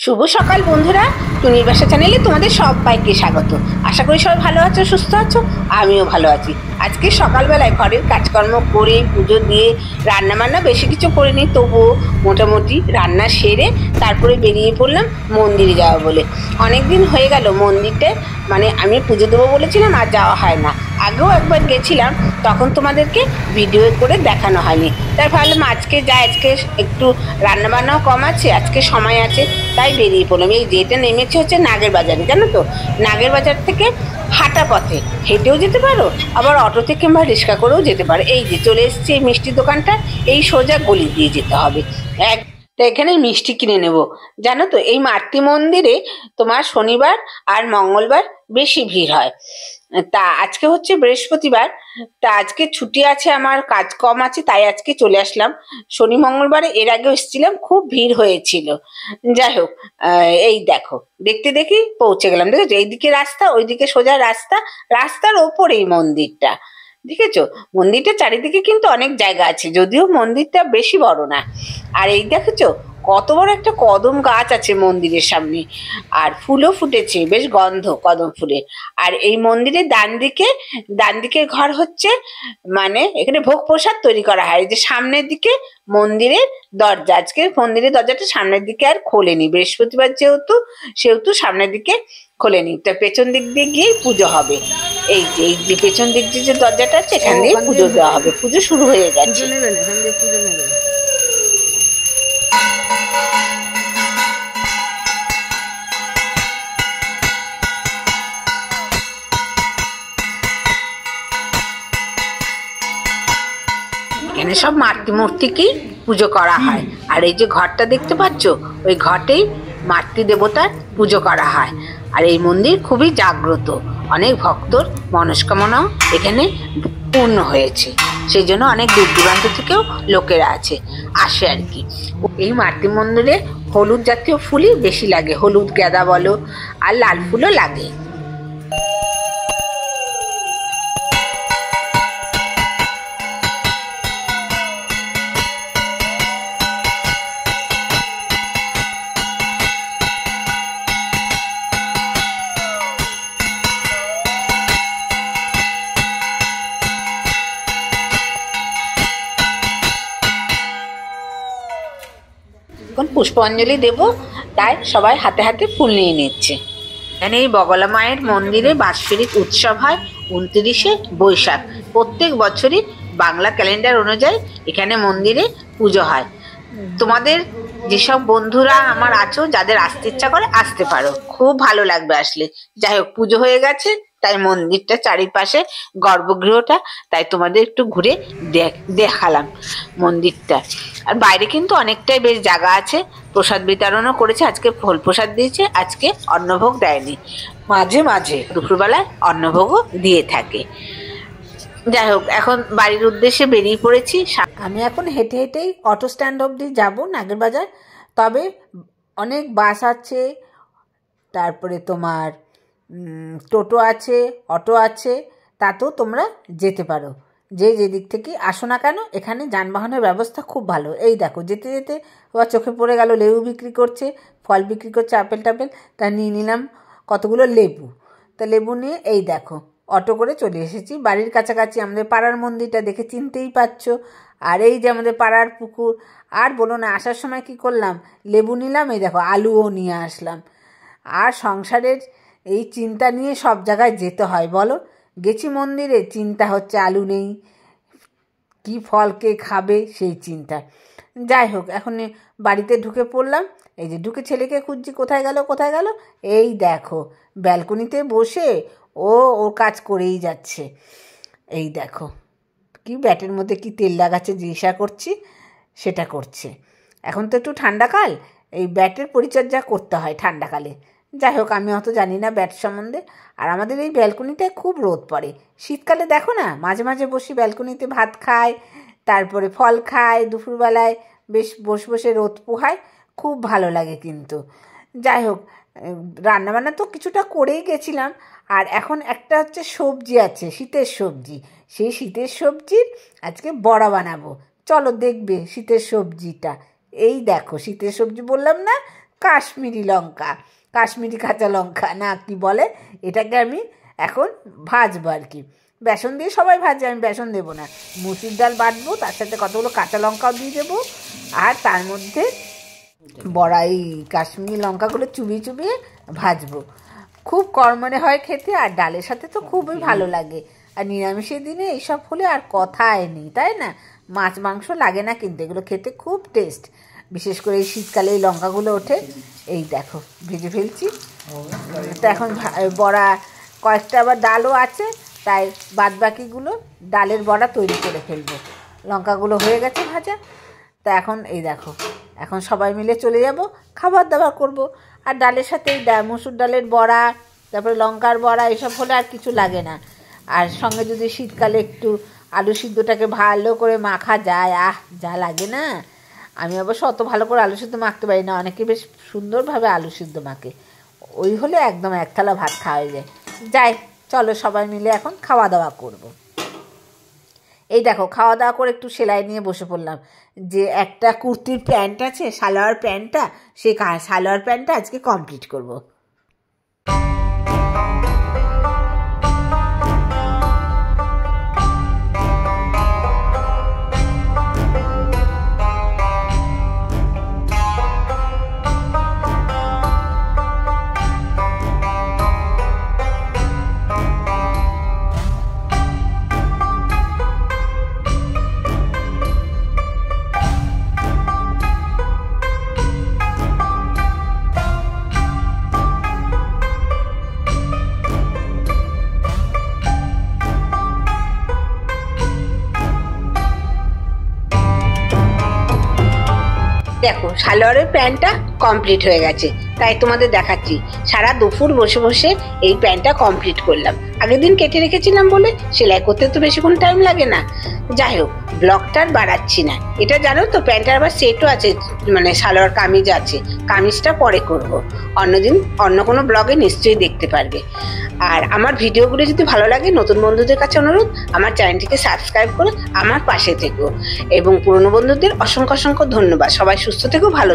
শুভ সকাল বন্ধুরা, টুনির বাসা চ্যানেলে তোমাদের সবাইকে স্বাগত। আশা করি সবাই ভালো আছো, সুস্থ আছো। আমিও ভালো আছি। আজকে সকালবেলায় ঘরের কাজকর্ম করে পুজো দিয়ে রান্নাবান্না বেশি কিছু করিনি, তবুও মোটামুটি রান্না সেরে তারপরে বেরিয়ে পড়লাম মন্দিরে যাওয়া বলে। অনেক দিন হয়ে গেল মন্দিরটা, মানে আমি পুজো দেবো বলেছিলাম আর যাওয়া হয় না। আগেও একবার গেছিলাম, তখন তোমাদেরকে ভিডিও করে দেখানো হয়নি। তাই ভাবলাম আজকে আজকে একটু রান্নাবান্নাও কম আছে, আজকে সময় আছে, তাই বেরিয়ে পড়লাম। এই যেটা নেমেছে হচ্ছে নাগের বাজারে, জানো তো। নাগের বাজার থেকে হাঁটা পথে হেঁটেও যেতে পারো, আবার অটোতে কিংবা রিক্সা করেও যেতে পারো। এই যে চলে এসছে এই মিষ্টির দোকানটা, এই সোজা গলি দিয়ে যেতে হবে। তা এখানে মিষ্টি কিনে নেব। জানো তো এই মাতৃ মন্দিরে তোমার শনিবার আর মঙ্গলবার বেশি ভিড় হয়। তা আজকে হচ্ছে বৃহস্পতিবার, তা আজকে ছুটি আছে, আমার কাজ কম আছে, তাই আজকে চলে আসলাম। শনি মঙ্গলবারে এর আগেও এসেছিলাম, খুব ভিড় হয়েছিল। যাই হোক, এই দেখো দেখতে দেখি পৌঁছে গেলাম। দেখেছো এইদিকে রাস্তা, ওইদিকে সোজা রাস্তা, রাস্তার ওপরেই মন্দিরটা। দেখেছো মন্দিরটা চারিদিকে কিন্তু অনেক জায়গা আছে, যদিও মন্দিরটা বেশি বড় না। আর এই দেখেছো কত বড় একটা কদম গাছ আছে মন্দিরের সামনে, আর ফুলও ফুটেছে, বেশ গন্ধ কদম ফুলের। আর এই মন্দিরের ডান দিকে ঘর হচ্ছে, মানে এখানে ভোগ প্রসাদ তৈরি করা হয়। এই যে সামনের দিকে মন্দিরের দরজা, আজকে মন্দিরের দরজাটা সামনের দিকে আর খোলেনি, বৃহস্পতিবার সেহেতু সামনের দিকে খোলেনি। তা পেছন দিক দিয়ে গিয়েই পুজো হবে। এই যে পেছন দিক দিয়ে যে দরজাটা আছে, এখান দিয়ে পুজো দেওয়া হবে। পুজো শুরু হয়ে গেছে। এখানে সব মাতৃমূর্তিকেই পুজো করা হয়। আর এই যে ঘরটা দেখতে পাচ্ছ, ওই ঘটেই মাতৃ দেবতার পুজো করা হয়। আর এই মন্দির খুবই জাগ্রত, অনেক ভক্তর মনস্কামনাও এখানে পূর্ণ হয়েছে। সেই জন্য অনেক দূর দূরান্ত থেকেও লোকেরা আসে আর কি। এই মাতৃ মন্দিরে হলুদ জাতীয় ফুলই বেশি লাগে, হলুদ গাঁদা বলো আর লাল ফুলও লাগে। এখন পুষ্পাঞ্জলি দেব, তাই সবাই হাতে হাতে ফুল নিয়ে নিচ্ছে। এখানে এই বগলা মায়ের মন্দিরে বাৎসরিক উৎসব হয় 29শে বৈশাখ। প্রত্যেক বছরই বাংলা ক্যালেন্ডার অনুযায়ী এখানে মন্দিরে পুজো হয়। তোমাদের যেসব বন্ধুরা আমার আছো, যাদের আসতে ইচ্ছা করে আসতে পারো, খুব ভালো লাগবে আসলে। যাই হোক, পুজো হয়ে গেছে, তাই মন্দিরটা চারিপাশে গর্ভগৃহটা, তাই তোমাদের একটু ঘুরে দেখালাম মন্দিরটা। আর বাইরে কিন্তু অনেকটাই বেশ জায়গা আছে। প্রসাদ বিতরণও করেছে, আজকে ফল প্রসাদ দিয়েছে, আজকে অন্নভোগ দেয়নি। মাঝে মাঝে দুপুরবেলায় অন্নভোগও দিয়ে থাকে। যাই হোক, এখন বাড়ির উদ্দেশ্যে বেরিয়ে পড়েছি। আমি এখন হেঁটে হেঁটেই অটো স্ট্যান্ড অবধি যাব, নাগের বাজার। তবে অনেক বাস আছে, তারপরে তোমার টোটো আছে, অটো আছে, তাতেও তোমরা যেতে পারো। যেদিক থেকে আসো না কেন, এখানে যানবাহনের ব্যবস্থা খুব ভালো। এই দেখো যেতে যেতে আবার চোখে পড়ে গেল লেবু বিক্রি করছে, ফল বিক্রি করছে, আপেল টাপেল। তা নিয়ে নিলাম কতগুলো লেবু। তা লেবু নিয়ে এই দেখো অটো করে চলে এসেছি বাড়ির কাছাকাছি। আমাদের পাড়ার মন্দিরটা দেখে চিনতেই পারছো। আর এই যে আমাদের পাড়ার পুকুর। আর বলো না, আসার সময় কি করলাম, লেবু নিলাম, এই দেখো আলুও নিয়ে আসলাম। আর সংসারের এই চিন্তা নিয়ে সব জায়গায় যেতে হয় বলো। গেছি মন্দিরে, চিন্তা হচ্ছে আলু নেই, কি ফল কে খাবে সেই চিন্তা। যাই হোক, এখন বাড়িতে ঢুকে পড়লাম। এই যে ঢুকে ছেলেকে খুঁজছি, কোথায় গেল। এই দেখো ব্যালকনিতে বসে ওর কাজ করেই যাচ্ছে। এই দেখো কি ব্যাটের মধ্যে কি তেল লাগাচ্ছে জিজ্ঞাসা করছি, সেটা করছে। এখন তো একটু ঠান্ডাকাল, এই ব্যাটের পরিচর্যা করতে হয় ঠান্ডাকালে। যাই হোক, আমি অত জানি না ব্যাট সম্বন্ধে। আর আমাদের এই ব্যালকনিতে খুব রোদ পড়ে। শীতকালে দেখো না, মাঝে মাঝে বসি ব্যালকনিতে, ভাত খাই, তারপরে ফল খাই, দুপুরবেলায় বেশ বসে বসে রোদ পোহায়, খুব ভালো লাগে কিন্তু। যাই হোক, রান্নাবান্না তো কিছুটা করেই গেছিলাম। আর এখন একটা হচ্ছে সবজি আছে, শীতের সবজি। সেই শীতের সবজির আজকে বড়া বানাবো। চলো দেখবে শীতের সবজিটা। এই দেখো শীতের সবজি বললাম না, কাশ্মীরি লঙ্কা, কাশ্মীরি কাঁচা লঙ্কা না কি বলে, এটাকে আমি এখন ভাজবো আর কি। বেসন দিয়ে সবাই ভাজে, আমি বেসন দেবো না। মুসুর ডাল বাটবো, তার সাথে কতগুলো কাঁচা লঙ্কাও দিয়ে দেবো, আর তার মধ্যে বড়াই কাশ্মীরি লঙ্কাগুলো চুবিয়ে চুবিয়ে ভাজবো। খুব কড়মড়ে হয় খেতে, আর ডালের সাথে তো খুবই ভালো লাগে। আর নিরামিষের দিনে এইসব হলে আর কথাই নেই, তাই না? মাছ মাংস লাগে না, কিন্তু এগুলো খেতে খুব টেস্ট। বিশেষ করে এই শীতকালে এই লঙ্কাগুলো ওঠে। এই দেখো ভেজে ফেলছি। তো এখন বড়া কয়েকটা আবার ডালও আছে, তাই বাদবাকিগুলো ডালের বড়া তৈরি করে ফেলবো। লঙ্কাগুলো হয়ে গেছে ভাজা। তা এখন এই দেখো, এখন সবাই মিলে চলে যাব খাবার দাবার করব। আর ডালের সাথে এই মুসুর ডালের বড়া, তারপরে লঙ্কার বড়া, এসব হলে আর কিছু লাগে না। আর সঙ্গে যদি শীতকালে একটু আলু সিদ্ধটাকে ভালো করে মাখা যায়, যা লাগে না। আমি অবশ্য অত ভালো করে আলু সিদ্ধ মাখতে পারি না, অনেকে বেশ সুন্দরভাবে আলু সিদ্ধ মাখে। ওই হলে একদম এক থালা ভাত খাওয়া যায়। যাই, চলো সবাই মিলে এখন খাওয়া দাওয়া করব। এই দেখো খাওয়া দাওয়া করে একটু সেলাই নিয়ে বসে পড়লাম। যে একটা কুর্তির প্যান্ট আছে, সালোয়ার প্যান্টটা, সেই সালোয়ার প্যান্টটা আজকে কমপ্লিট করব। দেখো সালোয়ারের প্যান্টটা কমপ্লিট হয়ে গেছে, তাই তোমাদের দেখাচ্ছি। সারা দুপুর বসে বসে এই প্যান্টটা কমপ্লিট করলাম। আগের দিন কেটে রেখেছিলাম বলে সেলাই করতে তো বেশিক্ষণ টাইম লাগে না। যাই হোক, ব্লকটার বাড়াচ্ছি না। এটা জানো তো, প্যান্টটার আবার সেটও আছে, মানে সালোয়ার কামিজ আছে। কামিজটা পরে করব, অন্যদিন অন্য কোনো ব্লগে নিশ্চয়ই দেখতে পারবে। আর আমার ভিডিওগুলো যদি ভালো লাগে, নতুন বন্ধুদের কাছে অনুরোধ, আমার চ্যানেলটিকে সাবস্ক্রাইব করে আমার পাশে থেকো। এবং পুরনো বন্ধুদের অসংখ্য অসংখ্য ধন্যবাদ। সবাই সুস্থ থেকো, ভালো